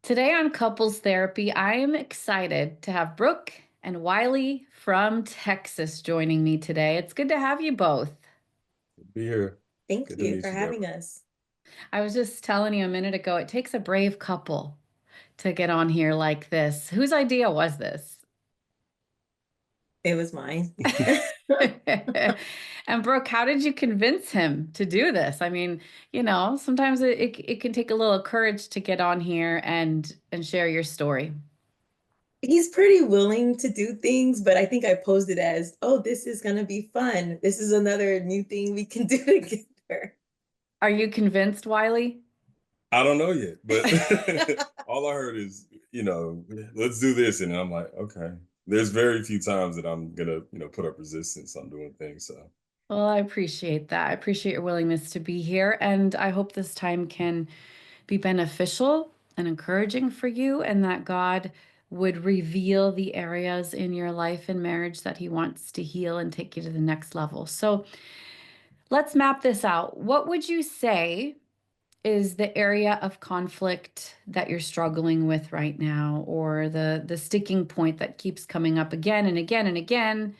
Today on Couples Therapy, I am excited to have Brooke and Wiley from Texas joining me today. It's good to have you both. Be here. Thank Good to you meet for you, having Deborah. us. I was just telling you a minute ago, it takes a brave couple to get on here like this. Whose idea was this? It was mine. And Brooke, how did you convince him to do this? I mean, sometimes it can take a little courage to get on here and share your story. He's pretty willing to do things, but I think I posed it as, oh, this is going to be fun. This is another new thing we can do together. Are you convinced, Wiley? I don't know yet, but all I heard is, let's do this. And I'm like, okay. There's very few times that I'm gonna, put up resistance on doing things. So Well, I appreciate that. I appreciate your willingness to be here. And I hope this time can be beneficial and encouraging for you, and that God would reveal the areas in your life and marriage that He wants to heal and take you to the next level. So let's map this out. What would you say is the area of conflict that you're struggling with right now, or the sticking point that keeps coming up again and again and again?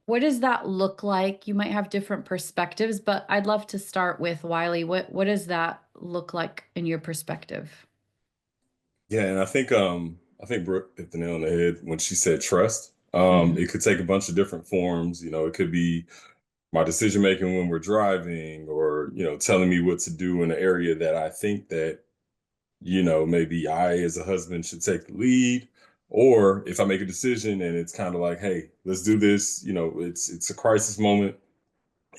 What does that look like? You might have different perspectives, but I'd love to start with Wiley. What does that look like in your perspective? yeah, and I think Brooke hit the nail on the head when she said trust. Mhm. It could take a bunch of different forms. It could be my decision making when we're driving, or telling me what to do in an area that I think that maybe I as a husband should take the lead. Or if I make a decision and it's kind of like, hey, let's do this, it's a crisis moment,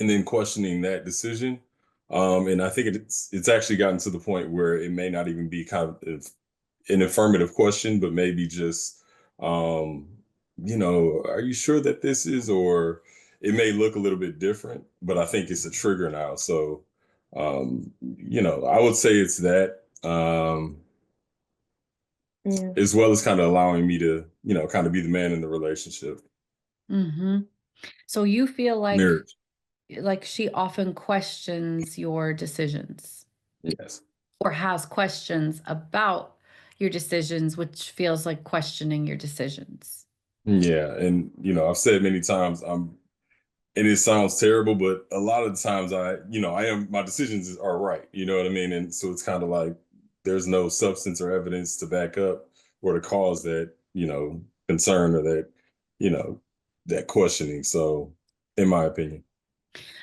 and then questioning that decision. And I think it's actually gotten to the point where it may not even be kind of an affirmative question, but maybe just um, are you sure that this is, or it may look a little bit different, but I think it's a trigger now. So I would say it's that. Yeah. As well as kind of allowing me to, kind of be the man in the relationship. Hmm. So you feel Marriage. like she often questions your decisions Yes. or has questions about your decisions, which feels like questioning your decisions. Yeah. And, I've said many times, and it sounds terrible, but a lot of the times my decisions are right. You know what I mean? And so it's kind of like there's no substance or evidence to back up or to cause that, concern or that, you know, that questioning. So, in my opinion.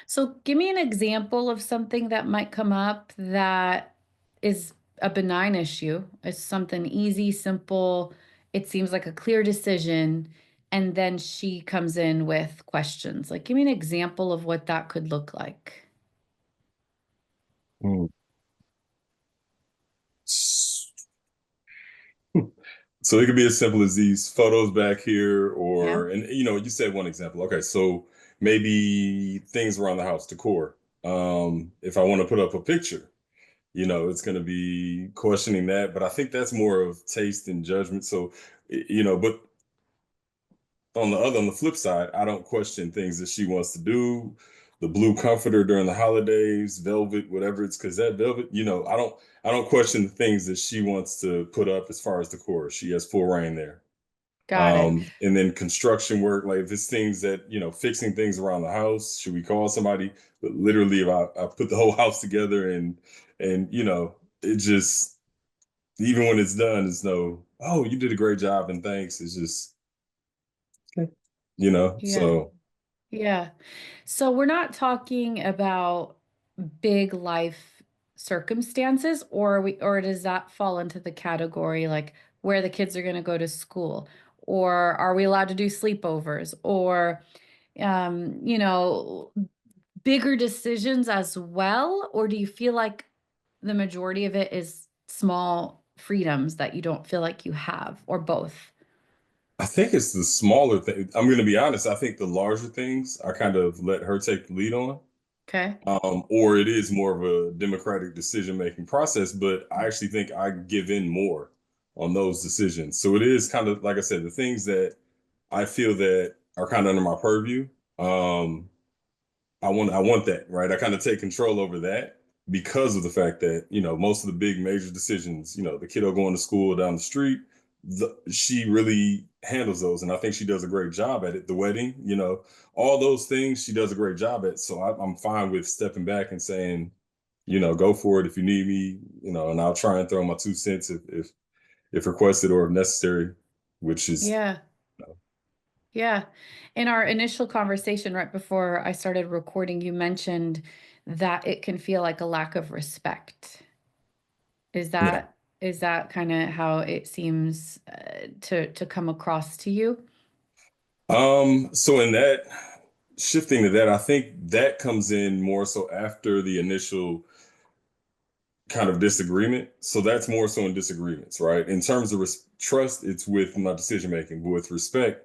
So give me an example of something that might come up that is a benign issue. It's something easy, simple. It seems like a clear decision. And then she comes in with questions. Like, give me an example of what that could look like. Mm. So it could be as simple as these photos back here, Yeah. and you said one example. Okay, so maybe things around the house, decor. If I want to put up a picture, it's going to be questioning that. But I think that's more of taste and judgment. So, but on the flip side, I don't question things that she wants to do. The blue comforter during the holidays, velvet, whatever it's, because that velvet, I don't question the things that she wants to put up as far as decor. She has full reign there. Got it. And then construction work, like if it's things that, fixing things around the house, should we call somebody? But literally, if I put the whole house together, and it just, even when it's done, it's no, oh, you did a great job and thanks. It's just, Yeah. so. Yeah. So we're not talking about big life circumstances, or does that fall into the category like where the kids are going to go to school, or are we allowed to do sleepovers, or you know, bigger decisions as well? Or do you feel like the majority of it is small freedoms that you don't feel like you have, or both? I think it's the smaller thing. I'm going to be honest. I think the larger things I kind of let her take the lead on, Okay. or it is more of a democratic decision making process. But I actually think I give in more on those decisions. So it is kind of like I said, the things that I feel that are kind of under my purview. Um, I want that, right. I kind of take control over that. because of the fact that, most of the big major decisions, the kiddo going to school down the street, she really handles those. And I think she does a great job at it. The wedding, all those things she does a great job at. So I'm fine with stepping back and saying, go for it if you need me, and I'll try and throw my 2 cents if requested or if necessary, which is, Yeah. Yeah. In our initial conversation right before I started recording, you mentioned that it can feel like a lack of respect. Is yeah. that kind of how it seems to come across to you? So in that, shifting to that, I think that comes in more so after the initial kind of disagreement. So that's more so in disagreements, right? In terms of trust, it's with my decision making, but with respect,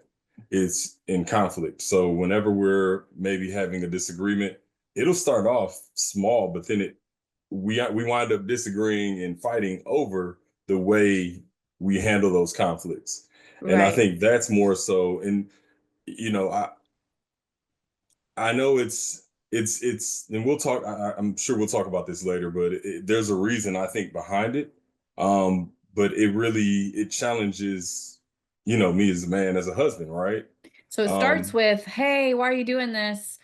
it's in conflict. So whenever we're maybe having a disagreement, it'll start off small, but then we wind up disagreeing and fighting over the way we handle those conflicts. And I Right. think that's more so. And you know, I know and we'll talk. I'm sure we'll talk about this later, but there's a reason I think behind it. But it challenges, me as a man, as a husband, right? So it starts Um, with, "Hey, why are you doing this?"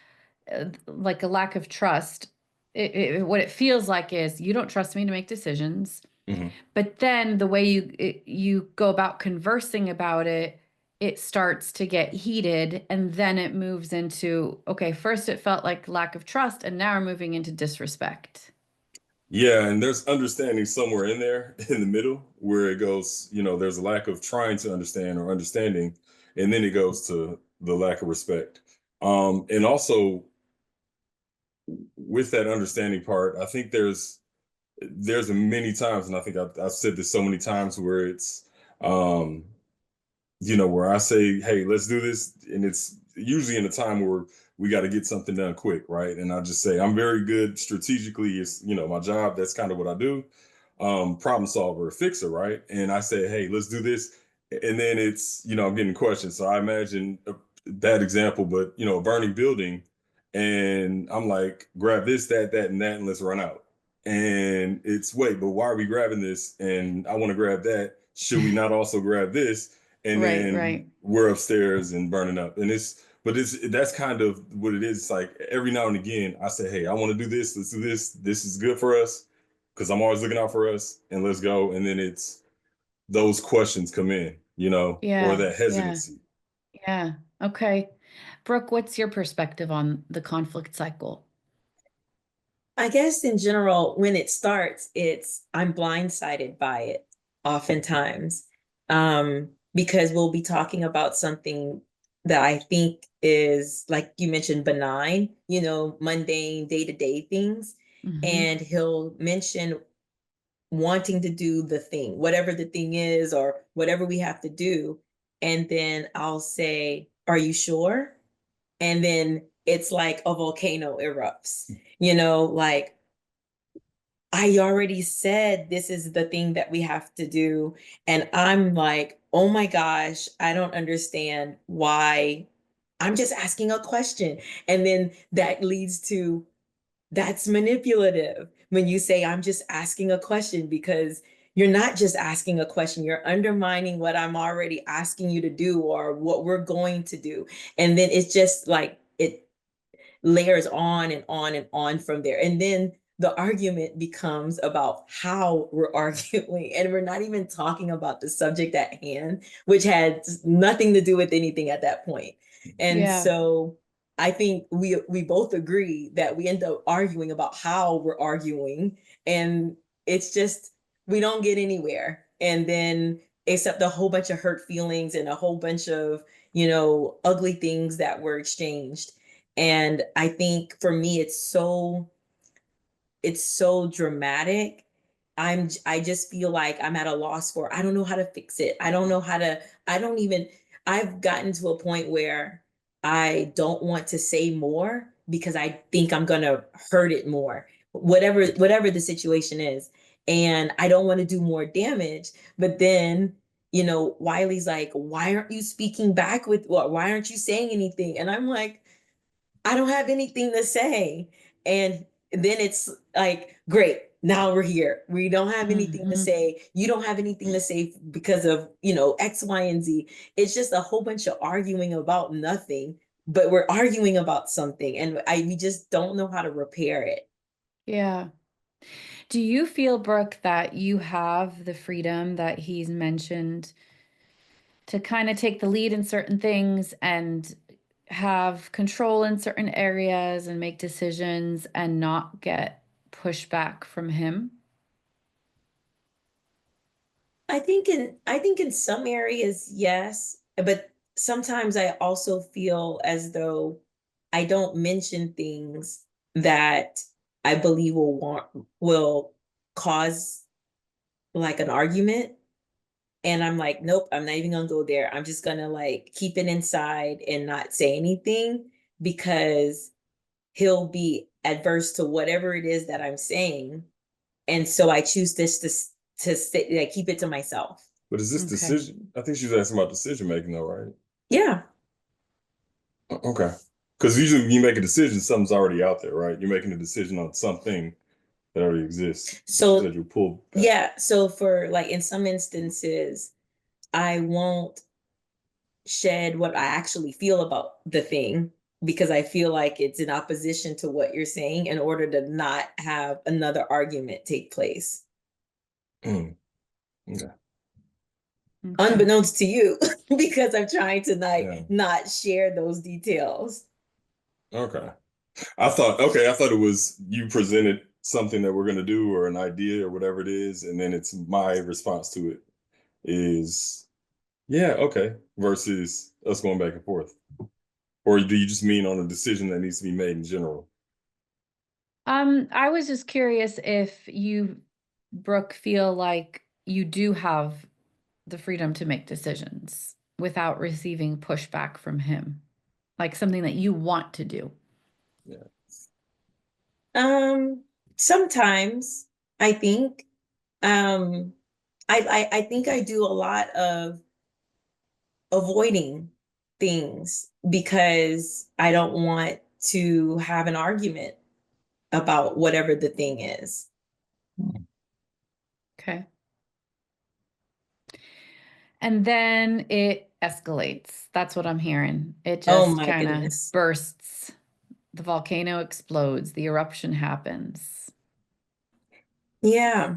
Like a lack of trust. What it feels like is you don't trust me to make decisions. mhm. But then the way you go about conversing about it, it starts to get heated, and then it moves into, okay, first it felt like lack of trust, and now we're moving into disrespect. Yeah, and there's understanding somewhere in there in the middle where it goes, there's a lack of trying to understand or understanding, and then it goes to the lack of respect. And also with that understanding part, I think there's many times, and I think I've said this so many times where it's, um, where I say, hey, let's do this. And it's usually in a time where we got to get something done quick, right? And I just say, I'm very good strategically. It's, my job. That's kind of what I do. Problem solver, fixer, right? And I say, hey, let's do this. And then it's, I'm getting questions. So I imagine a bad example, but, a burning building. And I'm like, grab this, that, and that, and let's run out. And it's, wait, but why are we grabbing this? And I want to grab that. Should we not also grab this? And Right, then right. we're upstairs and burning up. And that's kind of what it is. It's like every now and again, I say, hey, I want to do this. Let's do this. This is good for us because I'm always looking out for us, and let's go. And then it's those questions come in, or Yeah, that yeah, hesitancy. yeah. Okay. Brooke, what's your perspective on the conflict cycle? I guess in general, when it starts, I'm blindsided by it oftentimes. Because we'll be talking about something that I think is, like you mentioned, benign, mundane day-to-day things. Hmm. And he'll mention wanting to do the thing, whatever the thing is, or whatever we have to do. And then I'll say, are you sure? And then it's like a volcano erupts, like, I already said this is the thing that we have to do. And I'm like, oh my gosh, I don't understand why. I'm just asking a question. And then that leads to, that's manipulative when you say, I'm just asking a question, because you're not just asking a question, you're undermining what I'm already asking you to do or what we're going to do. And then it's just like it layers on and on and on from there. And then the argument becomes about how we're arguing, and we're not even talking about the subject at hand, which had nothing to do with anything at that point. And Yeah. so I think we both agree that we end up arguing about how we're arguing, and it's just we don't get anywhere. And then except a whole bunch of hurt feelings and a whole bunch of ugly things that were exchanged. And I think for me, it's so dramatic. I just feel like I'm at a loss for, I don't know how to fix it. I don't know how to, I don't even, I've gotten to a point where I don't want to say more because I think I'm gonna hurt it more, whatever the situation is. And I don't want to do more damage. But then, Wiley's like, why aren't you speaking back with what? Why aren't you saying anything? And I'm like, I don't have anything to say. And then it's like, great, now we're here. We don't have anything to Mhm. say. You don't have anything to say because of, X, Y, and Z. It's just a whole bunch of arguing about nothing, but we're arguing about something, and we just don't know how to repair it. Yeah. Do you feel, Brooke, that you have the freedom that he's mentioned to kind of take the lead in certain things and have control in certain areas and make decisions and not get pushback from him? I think in some areas, yes, but sometimes I also feel as though I don't mention things that I believe will cause like an argument. And I'm like, nope, I'm not even gonna go there. I'm just gonna like keep it inside and not say anything because he'll be adverse to whatever it is that I'm saying. And so I choose this to sit, like, keep it to myself. But is this Okay. decision? I think she was asking about decision making, though, right? Yeah. Okay. Because usually when you make a decision, something's already out there, right? You're making a decision on something that already exists. But you So said you pulled back. yeah, so for like in some instances, I won't shed what I actually feel about the thing because I feel like it's in opposition to what you're saying in order to not have another argument take place. Mm, okay. Okay. Unbeknownst to you, because I'm trying to Yeah. not share those details. Okay. I thought it was you presented something that we're going to do or an idea or whatever it is, and then it's my response to it is, yeah, okay, versus us going back and forth. Or do you just mean on a decision that needs to be made in general? I was just curious if you, Brooke, feel like you do have the freedom to make decisions without receiving pushback from him, like something that you want to do. Yeah. Um, Sometimes I think, um, I think I do a lot of avoiding things because I don't want to have an argument about whatever the thing is. Okay. And then it escalates. That's what I'm hearing. It Oh just my kind of goodness. bursts. The volcano explodes, the eruption happens, Yeah.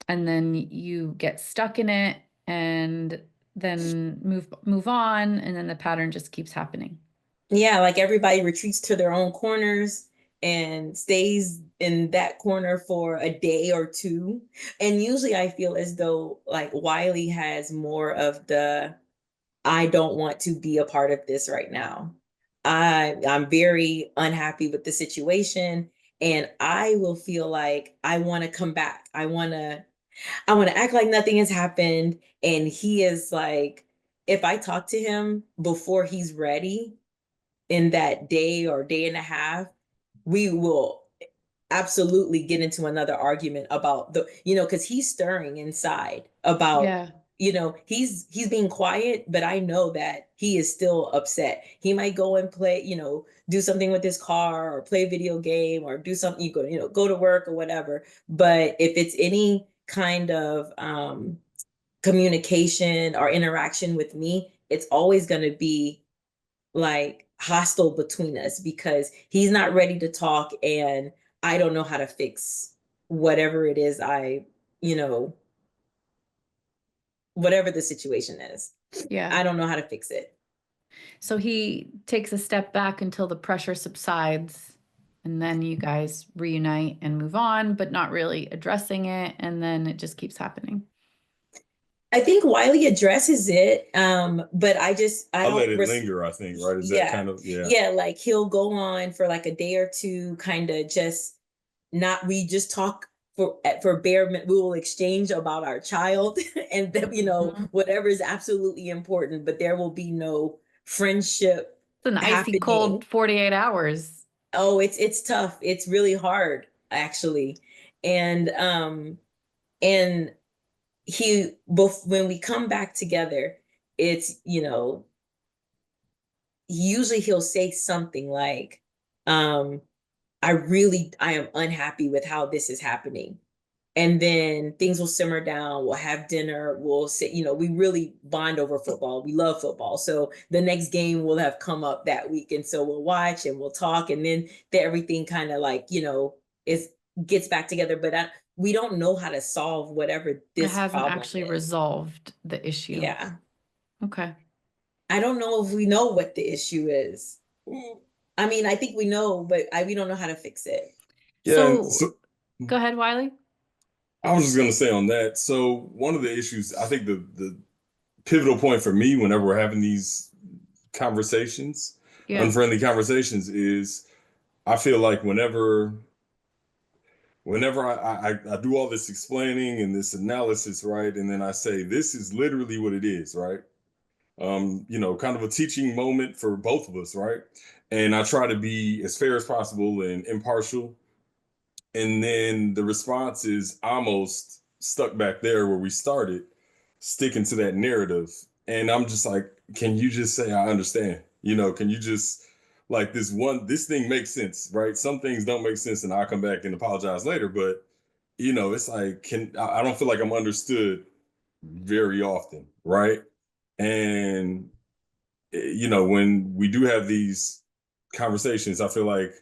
and then you get stuck in it and then move on, and then the pattern just keeps happening. Yeah, like everybody retreats to their own corners and stays in that corner for a day or two. And usually I feel as though like Wiley has more of the I don't want to be a part of this right now. I'm very unhappy with the situation and I will feel like I want to come back. I want to act like nothing has happened and he is like if I talk to him before he's ready in that day or day and a half, we will absolutely get into another argument about because he's stirring inside about Yeah. he's being quiet, but I know that he is still upset. He might go and play, do something with his car or play a video game or do something, go to work or whatever. But if it's any kind of communication or interaction with me, it's always going to be like hostile between us because he's not ready to talk and I don't know how to fix whatever it is you know, whatever the situation is. Yeah. I don't know how to fix it. So he takes a step back until the pressure subsides, and then you guys reunite and move on, but not really addressing it, and then it just keeps happening. I think Wiley addresses it, but I I don't let it linger, I think, right? Is that yeah. kind of, yeah. Yeah, like he'll go on for like a day or two, kind of just not we just talk for we will exchange about our child and then Mhm. whatever is absolutely important, but there will be no friendship It's an icy happening. cold 48 hours. Oh, it's tough. It's really hard actually. And when we come back together, it's usually he'll say something like, um I am unhappy with how this is happening. And then things will simmer down. We'll have dinner. We'll sit, we really bond over football. We love football. So the next game will have come up that week. And so we'll watch and we'll talk. And then everything kind of like, is gets back together. But we don't know how to solve whatever It this hasn't problem actually is. resolved the issue. Yeah. Okay. I don't know if we know what the issue is. I mean, I think we know, but we don't know how to fix it. Yeah. So go ahead, Wiley. I was just going to say on that. So one of the issues, I think the pivotal point for me whenever we're having these conversations, Yeah. unfriendly conversations, is I feel like whenever I do all this explaining and this analysis, right, and then I say this is literally what it is, right? Kind of a teaching moment for both of us, right? And I try to be as fair as possible and impartial. And then the response is almost stuck back there where we started, sticking to that narrative. And I'm just like, can you just say I understand? Can you just like this thing makes sense, right? Some things don't make sense, and I'll come back and apologize later. But it's like, I don't feel like I'm understood very often, right? And when we do have these conversations, I feel like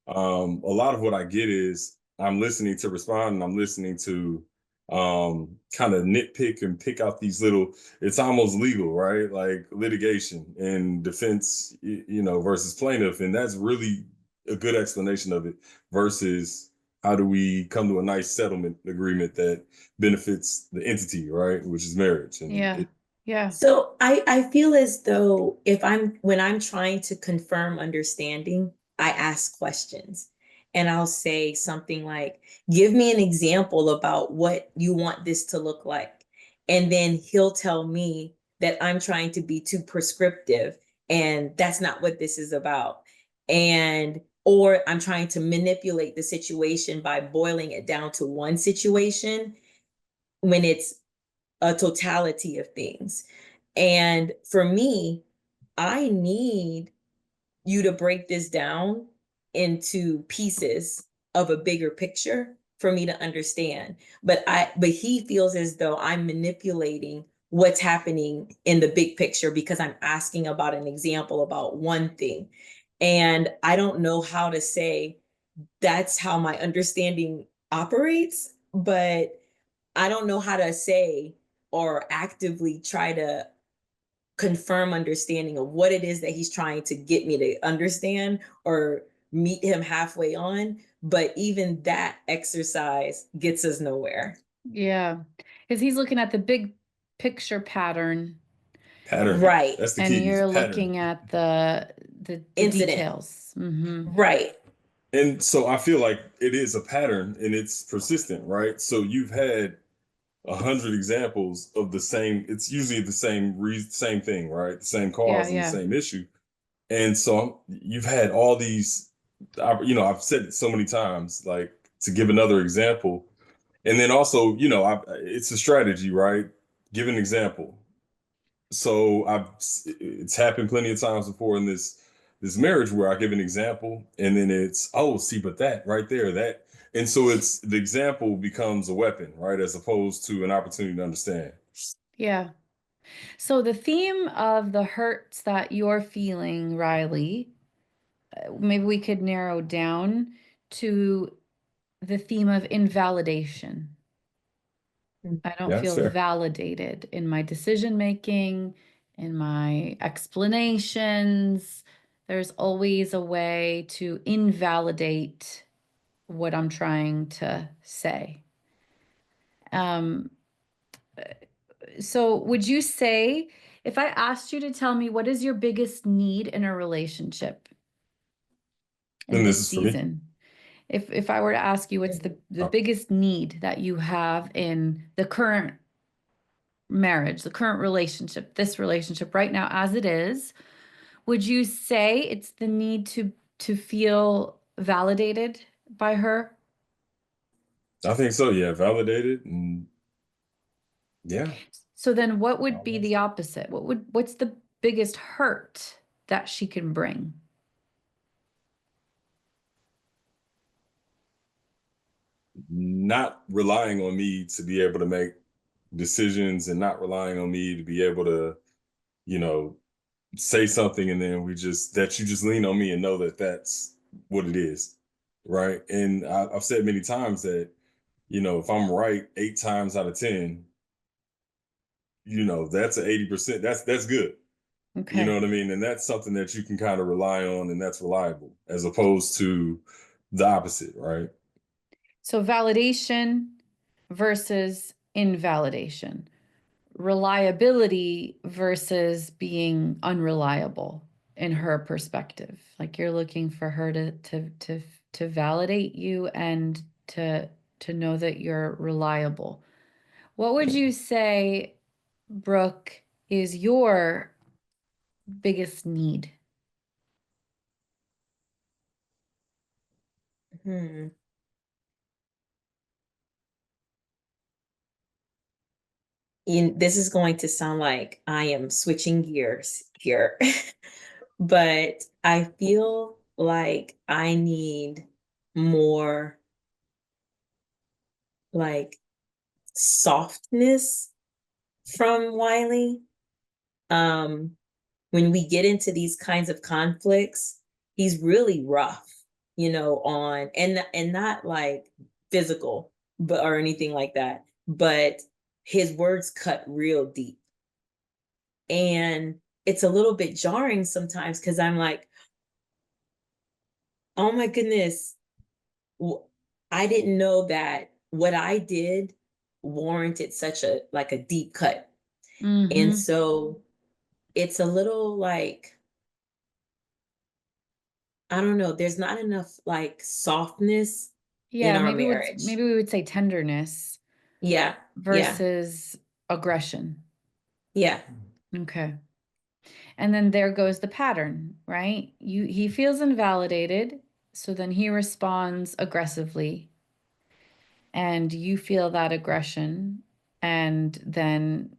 a lot of what I get is I'm listening to respond, and I'm listening to kind of nitpick and pick out these little, it's almost legal, right? Like litigation and defense, versus plaintiff. And that's really a good explanation of it versus how do we come to a nice settlement agreement that benefits the entity, right? Which is marriage. And Yeah. Yeah. So I feel as though when I'm trying to confirm understanding, I ask questions. And I'll say something like, give me an example about what you want this to look like. And then he'll tell me that I'm trying to be too prescriptive and that's not what this is about. Or I'm trying to manipulate the situation by boiling it down to one situation when it's a totality of things. And for me, I need you to break this down into pieces of a bigger picture for me to understand. But he feels as though I'm manipulating what's happening in the big picture because I'm asking about an example about one thing. And I don't know how to say that's how my understanding operates, but I don't know how to say or actively try to confirm understanding of what it is that he's trying to get me to understand or meet him halfway on. But even that exercise gets us nowhere. Yeah. Because he's looking at the big picture pattern. pattern. Right. That's the And key. you're Pattern. looking at the Incident. details. Mm-hmm. Right. And so I feel like it is a pattern and it's persistent, right? So you've had 100 examples of the same. It's usually the same thing, right? The same Yeah, cause and the yeah. same issue. And so you've had all these. I've said it so many times. Like, to give another example, and then also, it's a strategy, right? Give an example. So it's happened plenty of times before in this marriage where I give an example and then it's, oh, see, but that right there, that. And so it's the example becomes a weapon, right? As opposed to an opportunity to understand. Yeah. So the theme of the hurts that you're feeling, Riley, maybe we could narrow down to the theme of invalidation. I don't Yeah, that's feel fair. validated in my decision making, in my explanations. There's always a way to invalidate what I'm trying to say. So would you say, if I asked you to tell me what is your biggest need in a relationship in Then this this is for me. season? If I were to ask you what's the Oh, biggest need that you have in the current marriage, the current relationship, this relationship right now as it is, would you say it's the need to feel validated by her? I think so. Yeah, validated and yeah. So then what would be the opposite? What's the biggest hurt that she can bring? not relying on me to be able to make decisions and not relying on me to be able to, you know, say something and then that you just lean on me and know that that's what it is. Right. And I've said many times that, if I'm right 8 times out of 10, that's an 80%. That's good. You know Okay. what I mean? And that's something that you can kind of rely on and that's reliable as opposed to the opposite, right? So validation versus invalidation, reliability versus being unreliable in her perspective. Like you're looking for her to validate you and to know that you're reliable. What would you say, Brooke, is your biggest need? Hmm. This is going to sound like I am switching gears here, but I feel like I need more like softness from Wiley. Um, when we get into these kinds of conflicts, he's really rough, on and not like physical, but or anything like that. But his words cut real deep. And it's a little bit jarring sometimes because I'm like, oh my goodness, I didn't know that what I did warranted such a deep cut. And Mm-hmm. so it's a little like, I don't know, there's not enough like softness in Yeah, our maybe marriage. we would say tenderness Yeah, yeah, versus aggression. yeah. Okay. And then there goes the pattern, right? He feels invalidated, so then he responds aggressively, and you feel that aggression, and then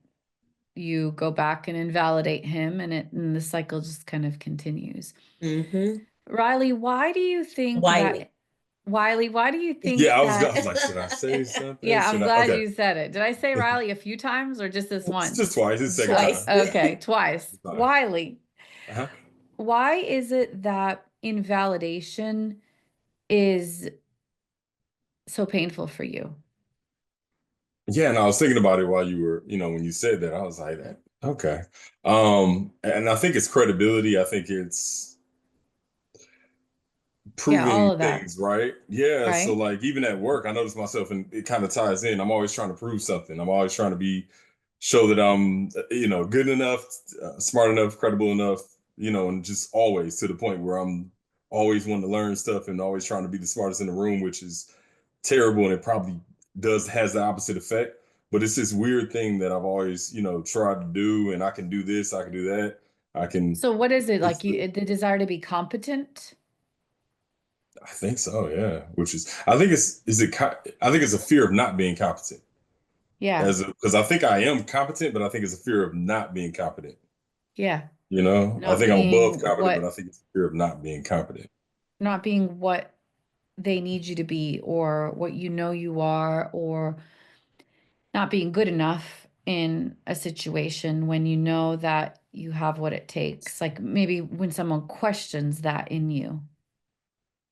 you go back and invalidate him, and the cycle just kind of continues. Mm-hmm. Riley, why do you think Wiley. that Wiley, why do you think Yeah, I that was like, should I say something? Yeah, I'm Should I? glad Okay. you said it. Did I say Riley a few times or just this It's just once? twice. It's the second Twice. time. Okay, twice. Sorry. Wiley, Uh-huh. why is it that invalidation is so painful for you? Yeah, and I was thinking about it while you were, when you said that, I was like, okay. And I think it's credibility. I think it's Yeah, all proving of that, things right. Yeah. So right? like even at work, I notice myself and it kind of ties in. I'm always trying to prove something. I'm always trying to show that I'm, good enough, smart enough, credible enough, and just always to the point where I'm always wanting to learn stuff and always trying to be the smartest in the room, which is terrible. And it probably has the opposite effect. But it's this weird thing that I've always, tried to do. And I can do this, I can do that. I can, So what is it it's like you the desire to be competent? I think so, yeah. Which is, I think I think it's a fear of not being competent. Yeah. Because I think I am competent, but I think it's a fear of not being competent. Yeah. I Not think I'm above being competent, but I what think it's a fear of not being competent. not being what they need you to be or what you know you are or not being good enough in a situation when you know that you have what it takes. Like maybe when someone questions that in you.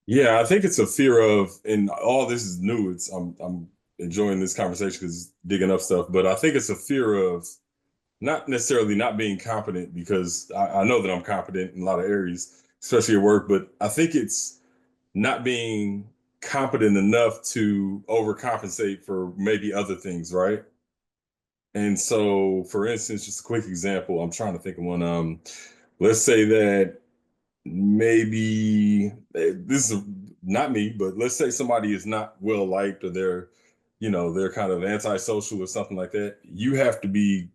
Yeah, I think it's a fear of, and all this is new. I'm enjoying this conversation because digging up stuff, but I think it's a fear of not necessarily not being competent because I know that I'm competent in a lot of areas, especially at work, but I think it's not being competent enough to overcompensate for maybe other things, right? And so, for instance, just a quick example, I'm trying to think of one. Let's say that maybe this is not me, but let's say somebody is not well liked or they're kind of antisocial or something like that. You have to be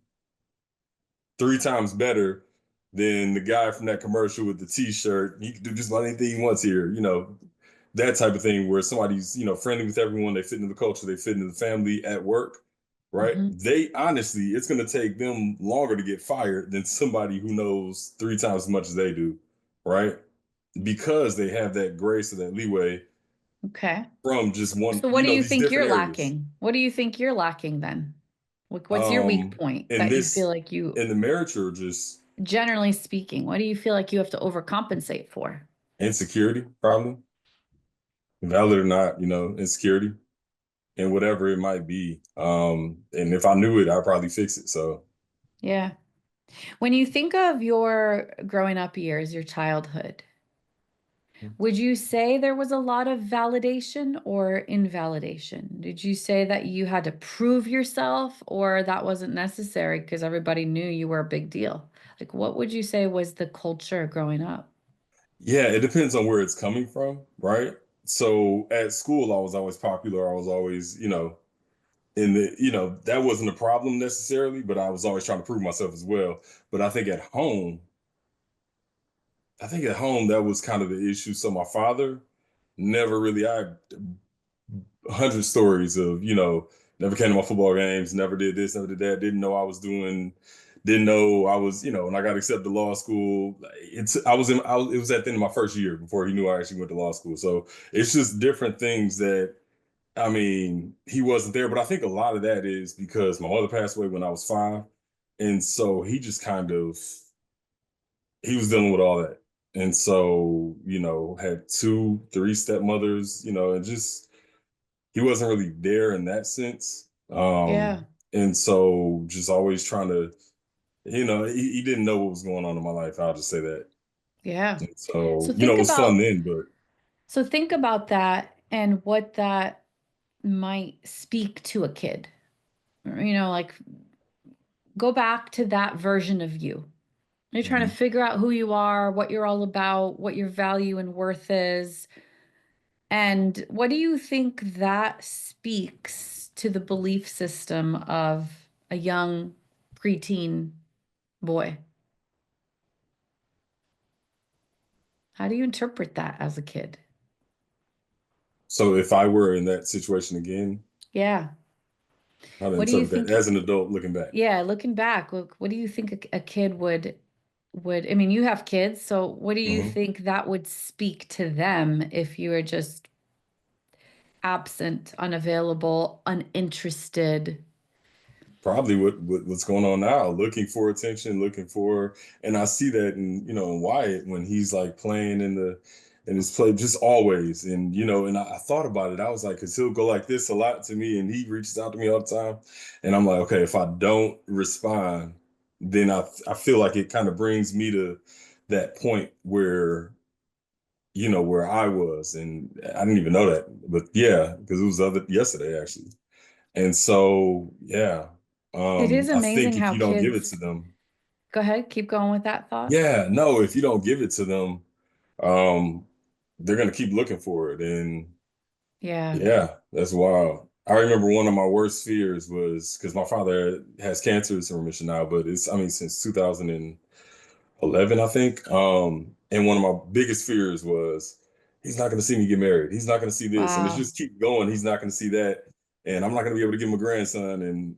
3 times better than the guy from that commercial with the t-shirt. He can do just about anything he wants here, that type of thing where somebody's, friendly with everyone, they fit into the culture, they fit into the family at work, right? Hmm. They honestly, it's going to take them longer to get fired than somebody who knows 3 times as much as they do, right? Because they have that grace or that leeway Okay. from just one, So what do you these think different you're areas. lacking? What do you think you're lacking then? Like, what's your weak Um, point in that you feel this, like you, in the marriage, or just generally speaking, what do you feel like you have to overcompensate for? insecurity, probably, valid or not, insecurity and whatever it might be. And if I knew it, I'd probably fix it. So Yeah. When you think of your growing up years, your childhood, would you say there was a lot of validation or invalidation? Did you say that you had to prove yourself or that wasn't necessary because everybody knew you were a big deal? Like, what would you say was the culture growing up? yeah, it depends on where it's coming from, right? So at school, I was always popular. I was always, in the, that wasn't a problem necessarily, but I was always trying to prove myself as well. But I think at home that was kind of the issue. So my father never really, I had 100 stories of, never came to my football games, never did this, never did that, didn't know I was doing, didn't know I was, when I got accepted to law school, it was at the end of my first year before he knew I actually went to law school. So it's just different things that, I mean, he wasn't there, but I think a lot of that is because my mother passed away when I was 5. And so he just kind of, he was dealing with all that. And so, had 2, 3 stepmothers, and just, he wasn't really there in that sense. Yeah. And so just always trying to, he didn't know what was going on in my life. I'll just say that. Yeah. And so, So it think was fun about then, but so think about that and what that might speak to a kid. Like go back to that version of you. You're trying to mhm. figure out who you are, what you're all about, what your value and worth is. And what do you think that speaks to the belief system of a young preteen boy? How do you interpret that as a kid? So if I were in that situation again, Yeah. how to What do you interpret that think? as an adult looking back. Yeah, looking back, look, what do you think a kid I mean, you have kids, so what do you Mhm. think that would speak to them if you were just absent, unavailable, uninterested? Probably what's going on now, looking for attention, and I see that in Wyatt when he's like playing in his play, just always. And and I thought about it. I was like, because he'll go like this a lot to me, and he reaches out to me all the time, and I'm like, okay, if I don't respond, then I feel like it kind of brings me to that point where where I was, and I didn't even know that, but yeah, because it was other yesterday actually. And so, yeah, It is I think amazing if how you don't give it kids, to them, go ahead, keep going with that thought. yeah, no, if you don't give it to them, um, they're gonna keep looking for it. And Yeah. yeah, that's wild. I remember one of my worst fears was because my father has cancer, it's in remission now, but I mean, since 2011, I think. And one of my biggest fears was he's not gonna see me get married. He's not gonna see this, and it's Wow. just keep going. He's not gonna see that, and I'm not gonna be able to give him a grandson, and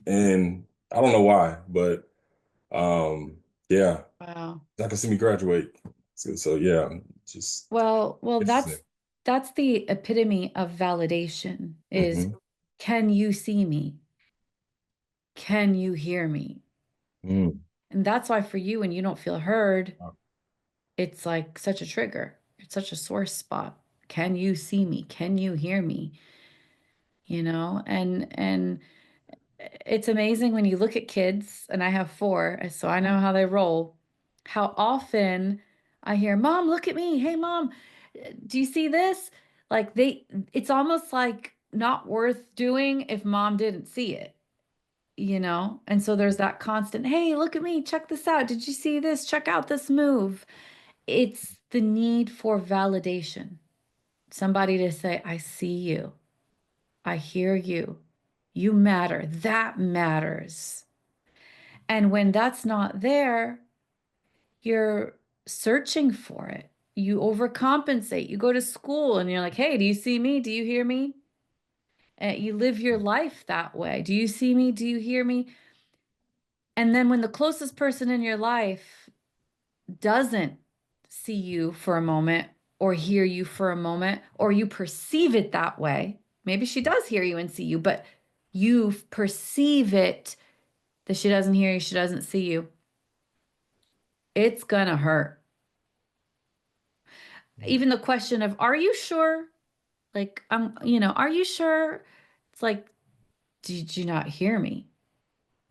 and I don't know why, but yeah, Wow. not gonna see me graduate. So yeah, just Well, interesting. that's the epitome of validation is Hmm. can you see me? Can you hear me? Mm. And that's why for you, when you don't feel heard, it's like such a trigger. It's such a sore spot. Can you see me? Can you hear me? And it's amazing when you look at kids, and I have 4, so I know how they roll, how often I hear, Mom, look at me. Hey, Mom, do you see this? Like it's almost like not worth doing if mom didn't see it. And so there's that constant, hey, look at me, check this out. Did you see this? Check out this move. It's the need for validation. Somebody to say, I see you. I hear you. You matter. That matters. And when that's not there, you're searching for it. You overcompensate. You go to school and you're like, hey, do you see me? Do you hear me? And you live your life that way. Do you see me? Do you hear me? And then when the closest person in your life doesn't see you for a moment, or hear you for a moment, or you perceive it that way. Maybe she does hear you and see you, but you perceive it that she doesn't hear you, she doesn't see you. It's gonna hurt. Even the question of, are you sure? Like, are you sure? It's like, did you not hear me?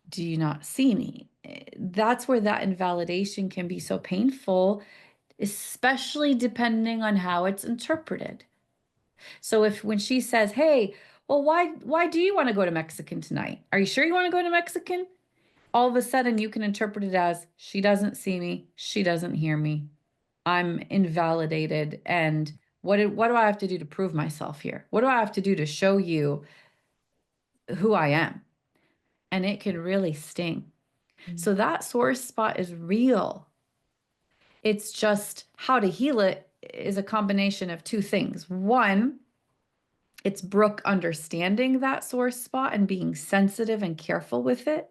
Do you not see me? That's where that invalidation can be so painful, especially depending on how it's interpreted. So if when she says, "Hey, well, why do you want to go to Mexican tonight? Are you sure you want to go to Mexican?" All of a sudden you can interpret it as she doesn't see me, she doesn't hear me. I'm invalidated, and what do I have to do to prove myself here? What do I have to do to show you who I am? And it can really sting. So that sore spot is real. It's just how to heal it is a combination of two things. One, it's Brooke understanding that sore spot and being sensitive and careful with it.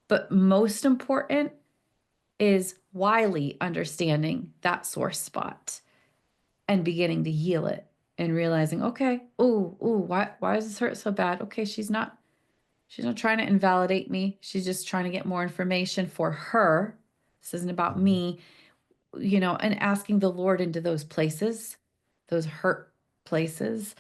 But most important is Wiley understanding that sore spot and beginning to heal it and realizing, okay, why does this hurt so bad? Okay, she's not trying to invalidate me. She's just trying to get more information for her. This isn't about me, and asking the Lord into those places, those hurt places,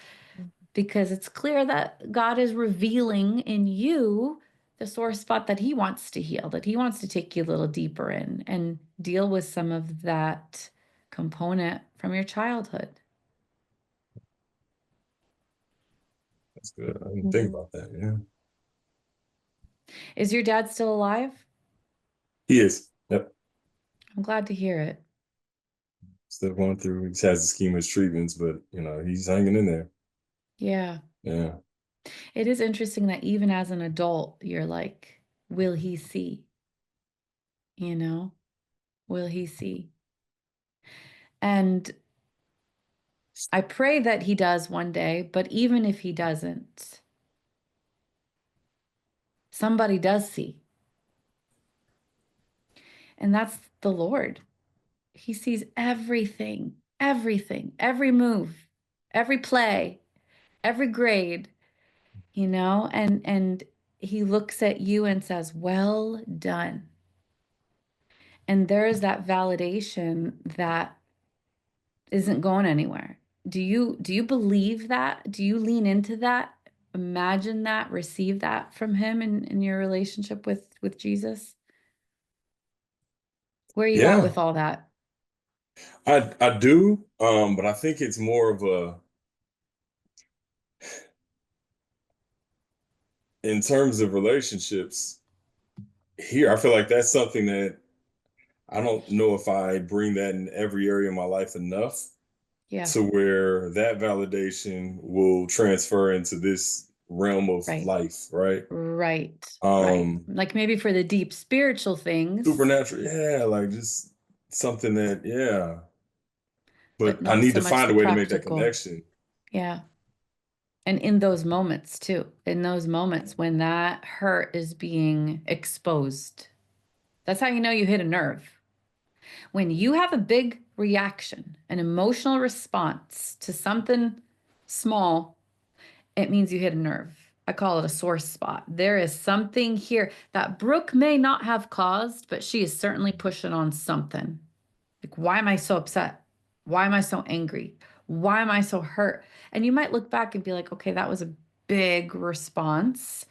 because it's clear that God is revealing in you the sore spot that he wants to heal, that he wants to take you a little deeper in and deal with some of that component from your childhood. That's good. I didn't think about that. Yeah. Is your dad still alive? He is. Yep. I'm glad to hear it. Still going through. He has the schema's treatments, but he's hanging in there. Yeah. Yeah. It is interesting that even as an adult, you're like, will he see? Will he see? And I pray that he does one day, but even if he doesn't, somebody does see. And that's the Lord. He sees everything, every move, every play, every grade, and he looks at you and says, well done. And there is that validation that isn't going anywhere. Do you believe that? Do you lean into that? Imagine that, receive that from him in your relationship with Jesus? Where are you at Yeah. with all that? I do, but I think it's more of in terms of relationships here, I feel like that's something that I don't know if I bring that in every area of my life enough Yeah, to where that validation will transfer into this realm of right. life, right? Right. Um, Like maybe for the deep spiritual things, Supernatural, yeah, like just something that, yeah. but But I not need so to much find the a way to make that practical. connection. Yeah. And in those moments too, in those moments when that hurt is being exposed, that's how you know you hit a nerve. When you have a big reaction, an emotional response to something small, it means you hit a nerve. I call it a sore spot. There is something here that Brooke may not have caused, but she is certainly pushing on something. Like, why am I so upset? Why am I so angry? Why am I so hurt? And you might look back and be like, okay, that was a big response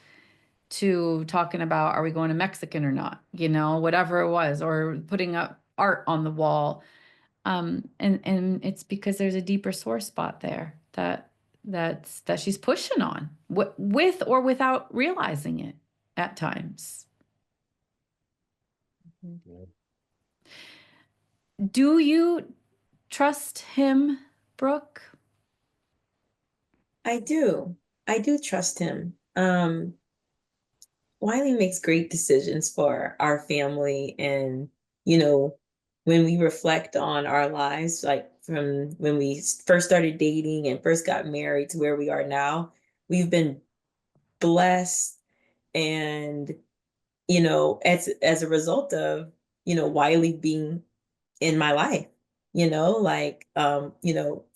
to talking about, are we going to Mexican or not? Whatever it was, or putting up art on the wall. And it's because there's a deeper sore spot there that she's pushing on with or without realizing it at times. Yeah. Do you trust him, Brooke? I do. I do trust him. Wiley makes great decisions for our family. And, when we reflect on our lives, like from when we first started dating and first got married to where we are now, we've been blessed. And, as a result of, Wiley being in my life, like,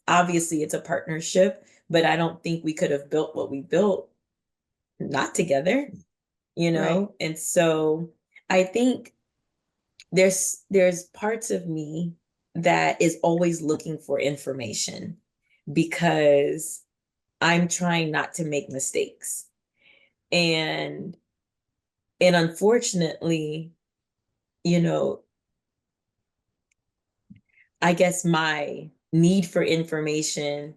obviously it's a partnership, but I don't think we could have built what we built not together, Right. And so I think there's parts of me that is always looking for information because I'm trying not to make mistakes. And unfortunately, you know, I guess my need for information,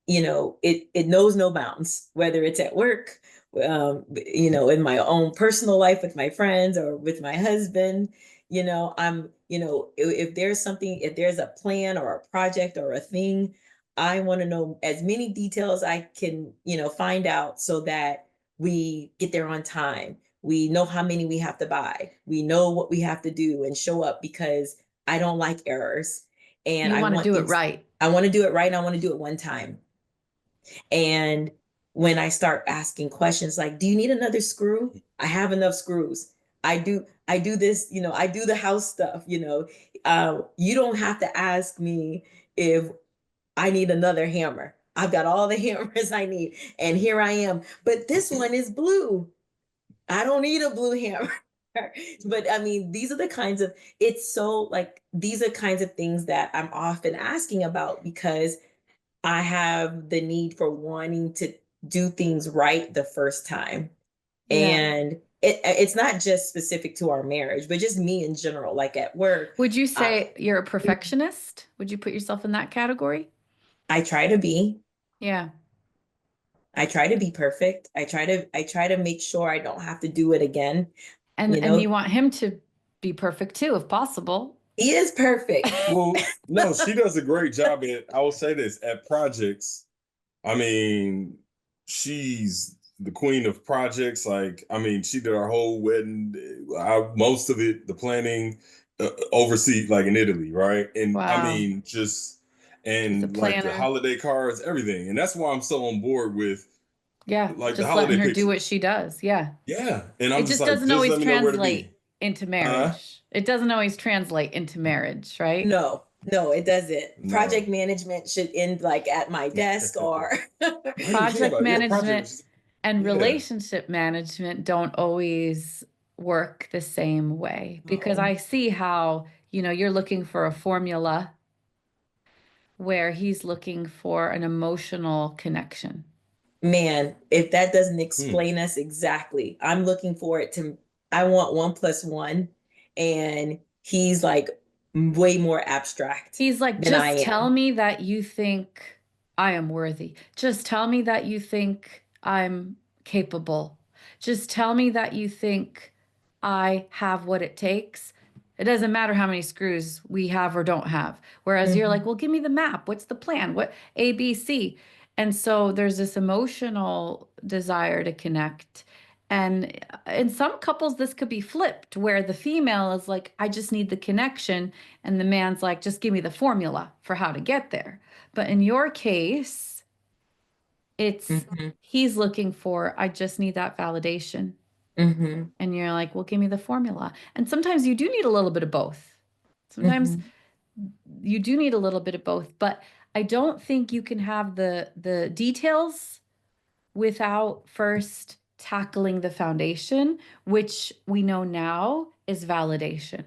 it knows no bounds, whether it's at work, in my own personal life with my friends or with my husband. If there's something, if there's a plan or a project or a thing, I want to know as many details I can, find out so that we get there on time. We know how many we have to buy. We know what we have to do and show up because I don't like errors and You I want to want do it things. right. I want to do it right and I want to do it one time. And when I start asking questions like, do you need another screw? I have enough screws. I do this, I do the house stuff, you don't have to ask me if I need another hammer. I've got all the hammers I need. And here I am. But this one is blue. I don't need a blue hammer. But I mean, these are the kinds of, it's so like, these are kinds of things that I'm often asking about because I have the need for wanting to do things right the first time. Yeah. And it's not just specific to our marriage, but just me in general, like at work. Would you I, say you're a perfectionist? Would you put yourself in that category? I try to be. Yeah. I try to be perfect. I try to make sure I don't have to do it again. You And you know, want him to be perfect too, if possible. he is perfect. Well, no, she does a great job at, I will say this, at projects. I mean, she's the queen of projects. Like, I mean, she did our whole wedding, most of it, the planning, overseas, like in Italy, right? And I Wow. mean, just, She's a and like the planner. holiday cards, everything. And that's why I'm so on board with Yeah. like the Just letting holiday her do what pictures. she does. Yeah. Yeah. And I'm It just just like, doesn't just always let me know where to translate be. into Huh? marriage. It doesn't always translate into marriage, right? No, no, it doesn't. Project No. management should end like at my desk or I didn't even think Project about it. Yeah, management projects. and Yeah. relationship management don't always work the same way because no. I see how, you're looking for a formula where he's looking for an emotional connection. Man, if that doesn't Hmm. explain us exactly, I'm looking for it to, I want 1 + 1. And he's like way more abstract He's like, than I just tell am. me that you think I am worthy. Just tell me that you think I'm capable. Just tell me that you think I have what it takes. It doesn't matter how many screws we have or don't have. Whereas you're like, Mhm, well, give me the map. What's the plan? What A, B, C? And so there's this emotional desire to connect. And in some couples, this could be flipped, where the female is like, I just need the connection. And the man's like, just give me the formula for how to get there. But in your case, it's mhm, he's looking for, I just need that validation. mhm, And you're like, well, give me the formula. And sometimes you do need a little bit of both. Sometimes mhm. you do need a little bit of both, but I don't think you can have the details without first tackling the foundation, which we know now is validation.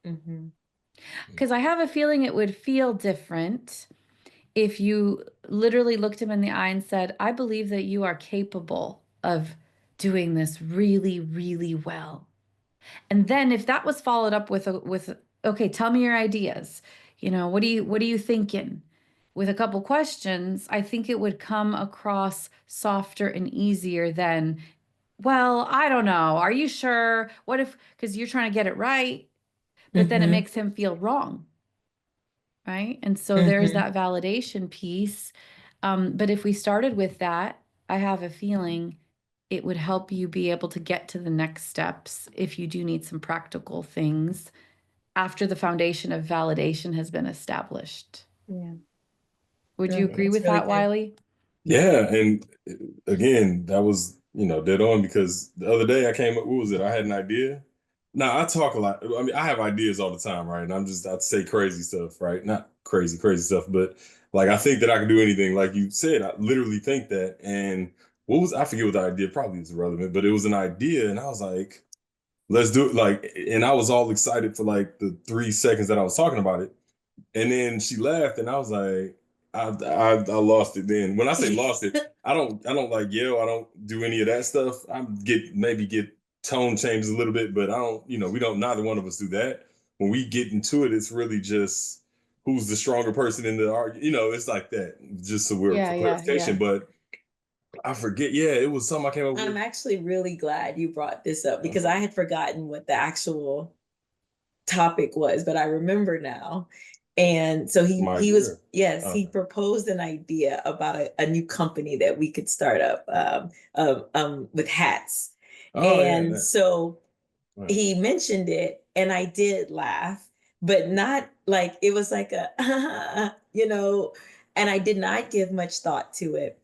Mhm. Because I have a feeling it would feel different if you literally looked him in the eye and said, I believe that you are capable of doing this really, really well. And then if that was followed up with okay, tell me your ideas. What are you thinking? With a couple questions, I think it would come across softer and easier than, well, I don't know. Are you sure? What if, because you're trying to get it right, but then it Mhm, makes him feel wrong, right? And so there's mhm. that validation piece. But if we started with that, I have a feeling it would help you be able to get to the next steps if you do need some practical things after the foundation of validation has been established. Yeah. Would you Okay, agree that's with really that, good. Wiley? Yeah, and again, that was, dead on because the other day I came up, what was it? I had an idea Now I talk a lot. I mean, I have ideas all the time, right? And I'd say crazy stuff, right? Not crazy, crazy stuff, but like I think that I can do anything. Like you said, I literally think that. And I forget what the idea, probably is irrelevant, but it was an idea. And I was like, let's do it. Like, and I was all excited for like the 3 seconds that I was talking about it. And then she laughed, and I was like, I lost it. Then when I say lost it, I don't like yell. I don't do any of that stuff. I maybe get tone changes a little bit, but I don't. We don't. Neither one of us do that. When we get into it, it's really just who's the stronger person in the argument. It's like that. Just so we're Yeah, for yeah, clarification. yeah. But I forget. Yeah, it was something I came up I'm with. actually really glad you brought this up because I had forgotten what the actual topic was, but I remember now. And so he My he was, idea. yes, he Okay. proposed an idea about a new company that we could start up with hats. Oh yeah, And that. so Right. he mentioned it and I did laugh, but not like it was like a and I did not give much thought to it.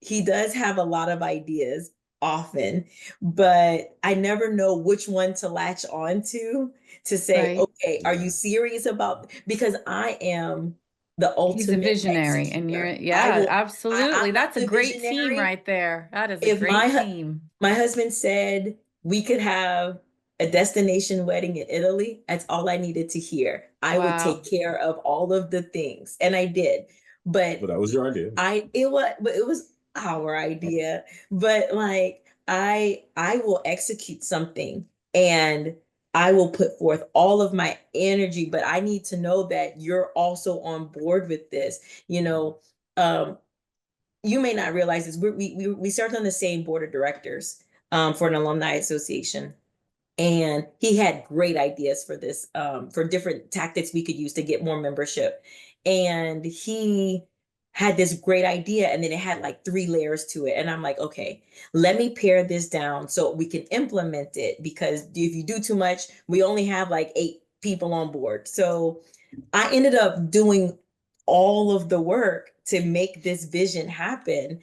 He does have a lot of ideas often, but I never know which one to latch on to say, Right. okay, are you Yeah. serious about, because I am the He's a ultimate visionary, and executor. yeah, I'm absolutely. not That's a the great team visionary. right there. That is a If great team. my husband said we could have a destination wedding in Italy, that's all I needed to hear. I would Wow. take care of all of the things, and I did. But But that was your idea. it was our idea, but like I will execute something and I will put forth all of my energy, but I need to know that you're also on board with this. You know, um, you may not realize this. We served on the same board of directors for an alumni association, and he had great ideas for this, for different tactics we could use to get more membership. And he had this great idea, and then it had like 3 layers to it. And I'm like, okay, let me pare this down so we can implement it, because if you do too much, we only have like 8 people on board. So I ended up doing all of the work to make this vision happen,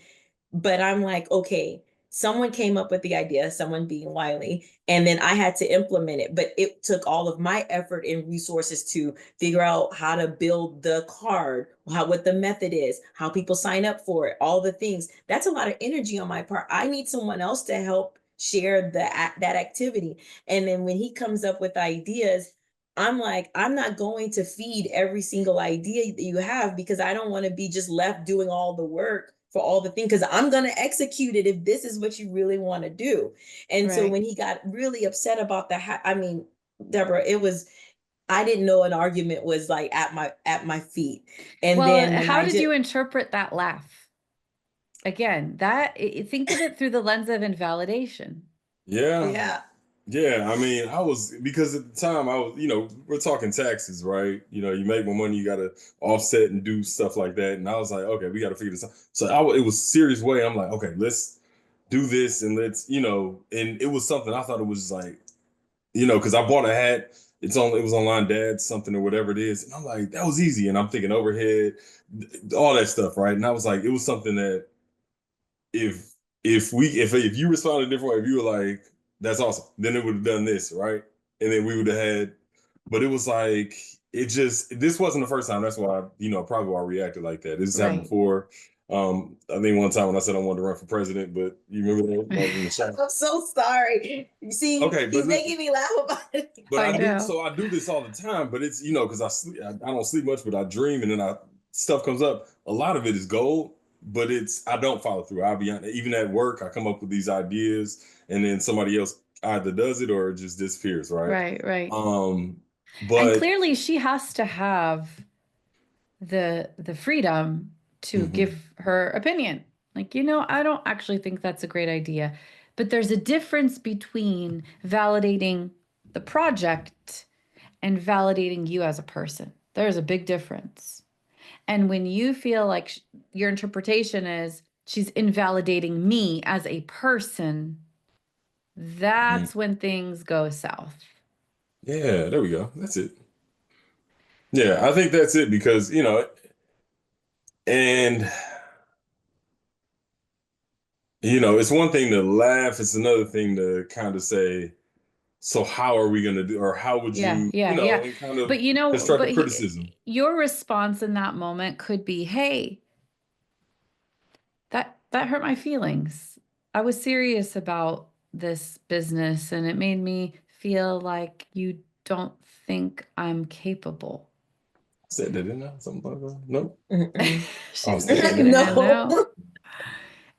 but I'm like, okay, someone came up with the idea, someone being Wiley, and then I had to implement it. But it took all of my effort and resources to figure out how to build the card, what the method is, how people sign up for it, all the things. That's a lot of energy on my part. I need someone else to help share that activity. And then when he comes up with ideas, I'm like, I'm not going to feed every single idea that you have, because I don't want to be just left doing all the work for all the things, because I'm going to execute it if this is what you really want to do. And so Right. when he got really upset about I mean, Deborah, it was, I didn't know an argument was like at my feet. And Well, then when how I did just you interpret that laugh? Again, think of it through the lens of invalidation. Yeah. yeah. Yeah, I mean, I was because at the time I was, we're talking taxes, right? You make more money, you got to offset and do stuff like that. And I was like, okay, we got to figure this out. So it was serious way. I'm like, okay, let's do this and and it was something I thought it was like, because I bought a hat. It was online, dad something or whatever it is, and I'm like, that was easy. And I'm thinking overhead, all that stuff, right? And I was like, it was something that if if you responded a different way, if you were like, "That's awesome," then it would have done this, right? And then we would have had. But it was like this wasn't the first time. That's why probably why I reacted like that. This has happened Right. before. I think one time when I said I wanted to run for president, but you remember that when I was in the shop. I'm so sorry. You see, Okay, he's but making me laugh about it. but I I do know. so I do this all the time. But it's because I don't sleep much, but I dream and then stuff comes up. A lot of it is gold, but I don't follow through. I'll be honest. Even at work, I come up with these ideas, and then somebody else either does it or it just disappears, right? Right, right. Um, And but clearly she has to have the freedom to mhm, give her opinion. Like, I don't actually think that's a great idea. But there's a difference between validating the project and validating you as a person. There's a big difference. And when you feel like your interpretation is she's invalidating me as a person, mhm. that's when things go south. Yeah, there we go. That's it. Yeah, I think that's it because and it's one thing to laugh. It's another thing to kind of say, so how are we going to do, or how would Yeah, you, yeah, yeah. and kind of But you know, constructive criticism. your response in that moment could be, "Hey, that hurt my feelings. I was serious about this business and it made me feel like you don't think I'm capable." I said that, didn't I? Something like that. No. Mm-mm. Oh, She's yeah. shaking her head No. no.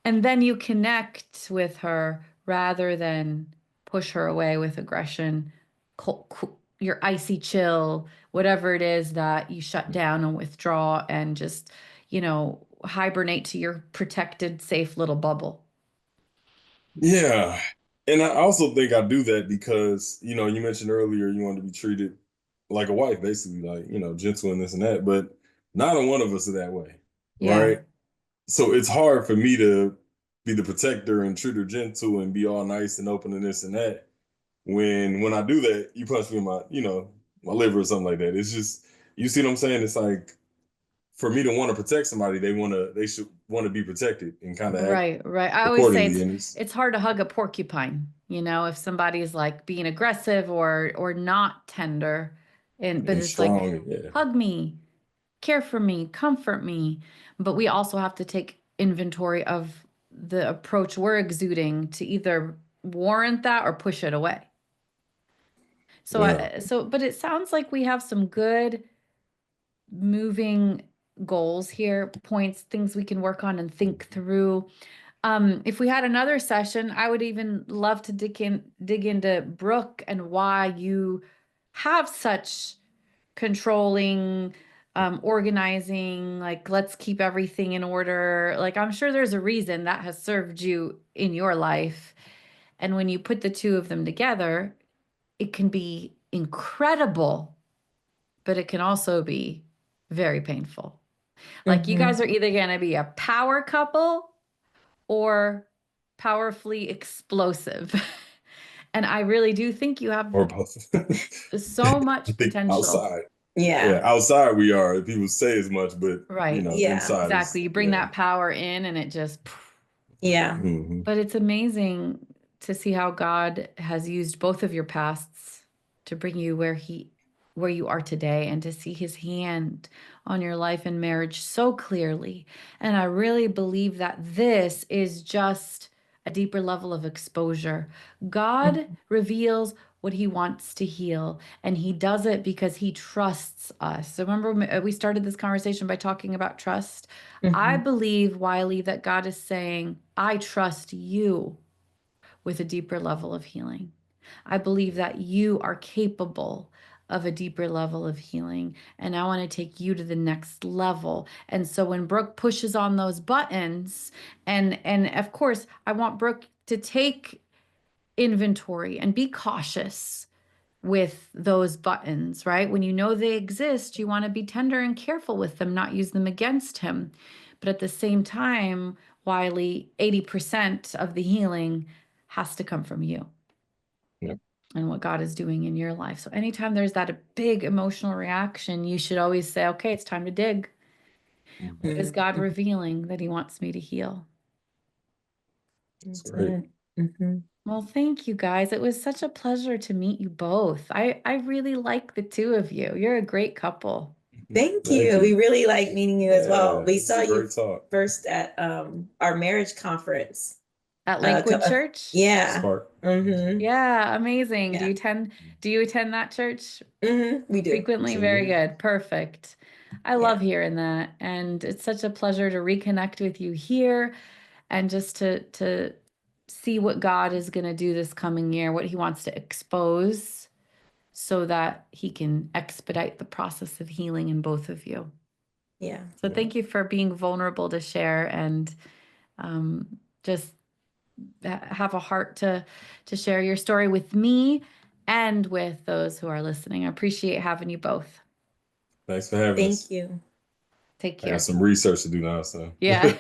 And then you connect with her rather than push her away with aggression, your icy chill, whatever it is that you shut down and withdraw and just, hibernate to your protected, safe little bubble. Yeah. And I also think I do that because, you mentioned earlier you want to be treated like a wife, basically, like, gentle and this and that, but neither one of us are that way. Yeah. Right. So it's hard for me to be the protector and treat her gentle and be all nice and open and this and that. When I do that, you punch me in my, my liver or something like that. It's just, you see what I'm saying? It's like, for me to want to protect somebody, they should want to be protected and kind of act Right, right. I always say accordingly. it's And it's it's hard to hug a porcupine, if somebody's like being aggressive or not tender. But and it's like, strong. Yeah. hug me, care for me, comfort me. But we also have to take inventory of the approach we're exuding to either warrant that or push it away. Yeah. But it sounds like we have some good moving goals here, points, things we can work on and think through. If we had another session, I would even love to dig into Brooke and why you have such controlling, organizing, like let's keep everything in order. Like I'm sure there's a reason that has served you in your life. And when you put the two of them together, it can be incredible, but it can also be very painful. Like you guys Mhm. are either going to be a power couple or powerfully explosive. And I really do think you have Or both. so I much think potential. outside. Yeah, Yeah. outside we are. People say as much, but Right. Yeah. inside Exactly. is You bring yeah. that power in and it just, Yeah. Hmm. but it's amazing to see how God has used both of your pasts to bring you where you are today and to see his hand on your life and marriage so clearly. And I really believe that this is just a deeper level of exposure. God Mhm. reveals what he wants to heal, and he does it because he trusts us. So remember, we started this conversation by talking about trust. I Mhm. believe, Wiley, that God is saying, I trust you with a deeper level of healing. I believe that you are capable of a deeper level of healing. And I want to take you to the next level. And so when Brooke pushes on those buttons, and of course, I want Brooke to take inventory and be cautious with those buttons, right? When you know they exist, you want to be tender and careful with them, not use them against him. But at the same time, Wiley, 80% of the healing has to come from you Yeah. and what God is doing in your life. So anytime there's that a big emotional reaction, you should always say, okay, it's time to dig. Mhm. What is God Mhm. revealing that he wants me to heal? That's That's great. good. Mhm. Well, thank you guys. It was such a pleasure to meet you both. I really like the two of you. You're a great couple. Thank Thank you. We you. really like meeting you as well. Yeah, We this is saw a you great talk. first at our marriage conference. At Uh, Lakewood co- uh, Church? yeah. Spark. Mm-hmm. Yeah, amazing. Yeah. Do you attend that church Mm-hmm. We do. frequently? So Very yeah. good. Perfect. I love Yeah. hearing that. And it's such a pleasure to reconnect with you here and just to see what God is going to do this coming year, what he wants to expose so that he can expedite the process of healing in both of you. Yeah. So Yeah. thank you for being vulnerable to share and just have a heart to share your story with me and with those who are listening. I appreciate having you both. Thanks for having Thank us. you. Take I got care. some research to do now, so Yeah.